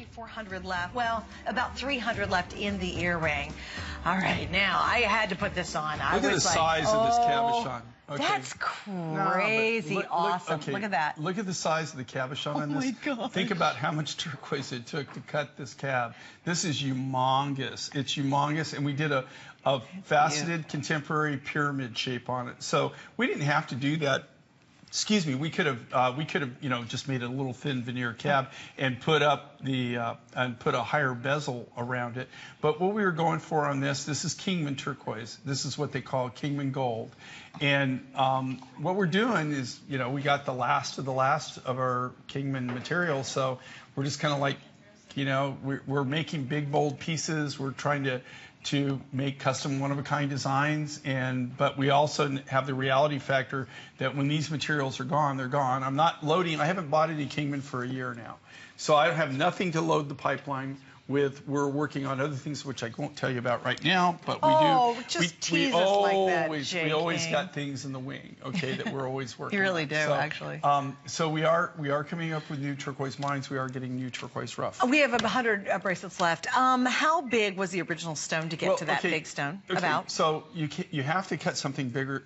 400 left. Well, about 300 left in the earring. All right, now I had to put this on. Look at the size of this cabochon. Okay. That's crazy awesome. Okay, look at that. Look at the size of the cabochon on this. Oh my God. Think about how much turquoise it took to cut this cab. This is humongous. It's humongous, and we did a faceted contemporary pyramid shape on it. So we didn't have to do that. Excuse me, we could have, just made a little thin veneer cab and put up and put a higher bezel around it. But what we were going for on this is Kingman Turquoise. This is what they call Kingman Gold. And what we're doing is, we got the last of our Kingman material. So we're just kind of like, we're making big, bold pieces. We're trying to make custom one-of-a-kind designs, but we also have the reality factor that when these materials are gone, they're gone. I'm not loading. I haven't bought any Kingman for a year now, so I have nothing to load the pipeline with. We're working on other things which I won't tell you about right now, but we do. Oh, just tease us like that, we always got things in the wing, okay, that we're always working You really on. do, actually. So we are coming up with new turquoise mines. We are getting new turquoise rough. We have 100 bracelets left. How big was the original stone to get to that big stone? Okay, about? So you have to cut something bigger.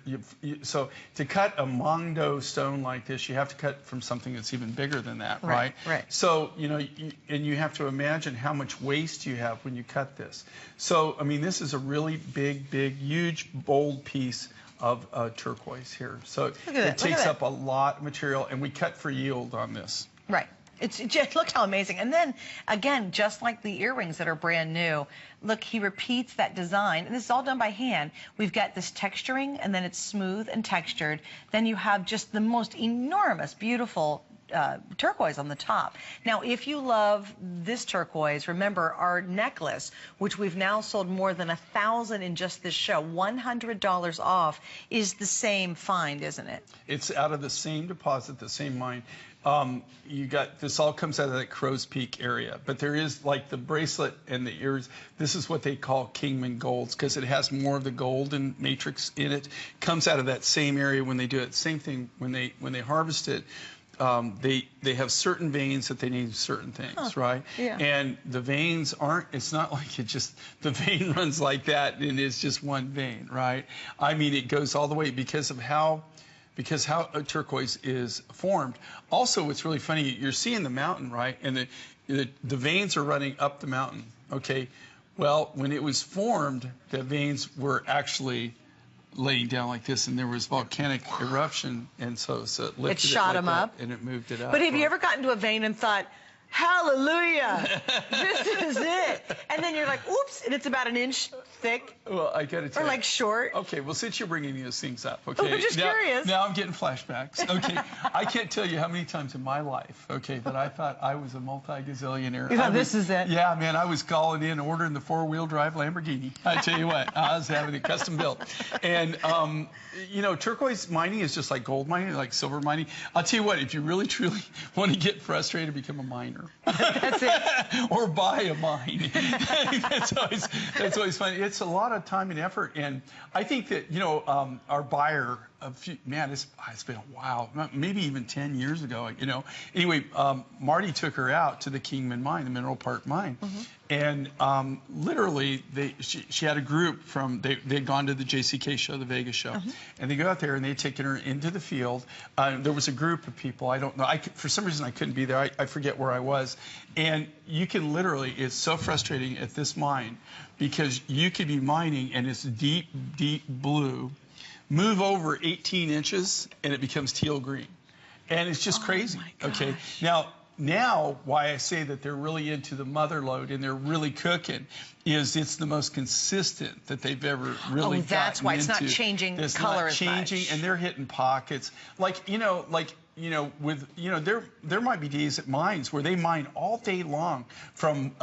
So to cut a Mondo stone like this, you have to cut from something that's even bigger than that, right? Right. So and you have to imagine how much waste you have when you cut this. So I mean, this is a really big, huge, bold piece of turquoise here. So it takes up a lot of material, and we cut for yield on this. Right. It's just, look how amazing. And then, again, just like the earrings that are brand new, look, he repeats that design. And this is all done by hand. We've got this texturing, and then it's smooth and textured. Then you have just the most enormous, beautiful turquoise on the top. Now, if you love this turquoise, remember our necklace, which we've now sold more than 1,000 in just this show, $100 off, is the same find, isn't it? It's out of the same deposit, the same mine. You got, this all comes out of that Crow's Peak area, but there is, like, the bracelet and the ears. This is what they call Kingman Golds because it has more of the golden matrix in it. Comes out of that same area when they do it. Same thing when they harvest it. They have certain veins that they need certain things, right? Yeah. And the veins aren't, it's not like the vein runs like that and it's just one vein, right? I mean, it goes all the way because how a turquoise is formed. Also, what's really funny, you're seeing the mountain, right? And the veins are running up the mountain, okay? Well, when it was formed, the veins were actually laying down like this, and there was volcanic eruption, and so it lifted it shot them up, and it moved it up. But have you ever gotten to a vein and thought, hallelujah, this is it? And then you're like, oops, and it's about an inch thick. Well, I gotta tell you. Or like short. Okay, well, since you're bringing these things up, okay. I'm just curious. Now I'm getting flashbacks. Okay, I can't tell you how many times in my life, okay, that I thought I was a multi-gazillionaire. You thought this is it? Yeah, man, I was calling in, ordering the 4-wheel drive Lamborghini. I tell you what, I was having it custom built. And, turquoise mining is just like gold mining, like silver mining. I'll tell you what, if you really, truly want to get frustrated, become a miner. That's it. Or buy a mine. that's always fun. It's a lot of time and effort, and I think that our buyer, it's been a while, maybe even 10 years ago. Anyway, Marty took her out to the Kingman mine, the Mineral Park mine, and literally she had a group from they'd gone to the JCK show, the Vegas show, and they go out there and they'd taken her into the field. There was a group of people. I don't know. For some reason I couldn't be there. I forget where I was, and you can literally. It's so frustrating at this mine because you could be mining and it's deep, deep blue. Move over 18 inches and it becomes teal green. And it's just crazy. Okay. Now, why I say that they're really into the mother lode and they're really cooking is it's the most consistent that they've ever really gotten into. That's why it's not changing color as much. And they're hitting pockets. There might be days at mines where they mine all day long from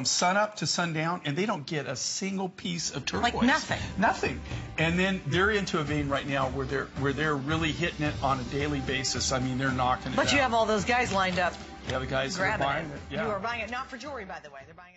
sun up to sundown, and they don't get a single piece of turquoise. Like nothing. Nothing. And then they're into a vein right now where they're really hitting it on a daily basis. I mean, they're knocking it out. But you have all those guys lined up. Yeah, the guys who are buying it. Yeah. You are buying it not for jewelry, by the way. They're buying it.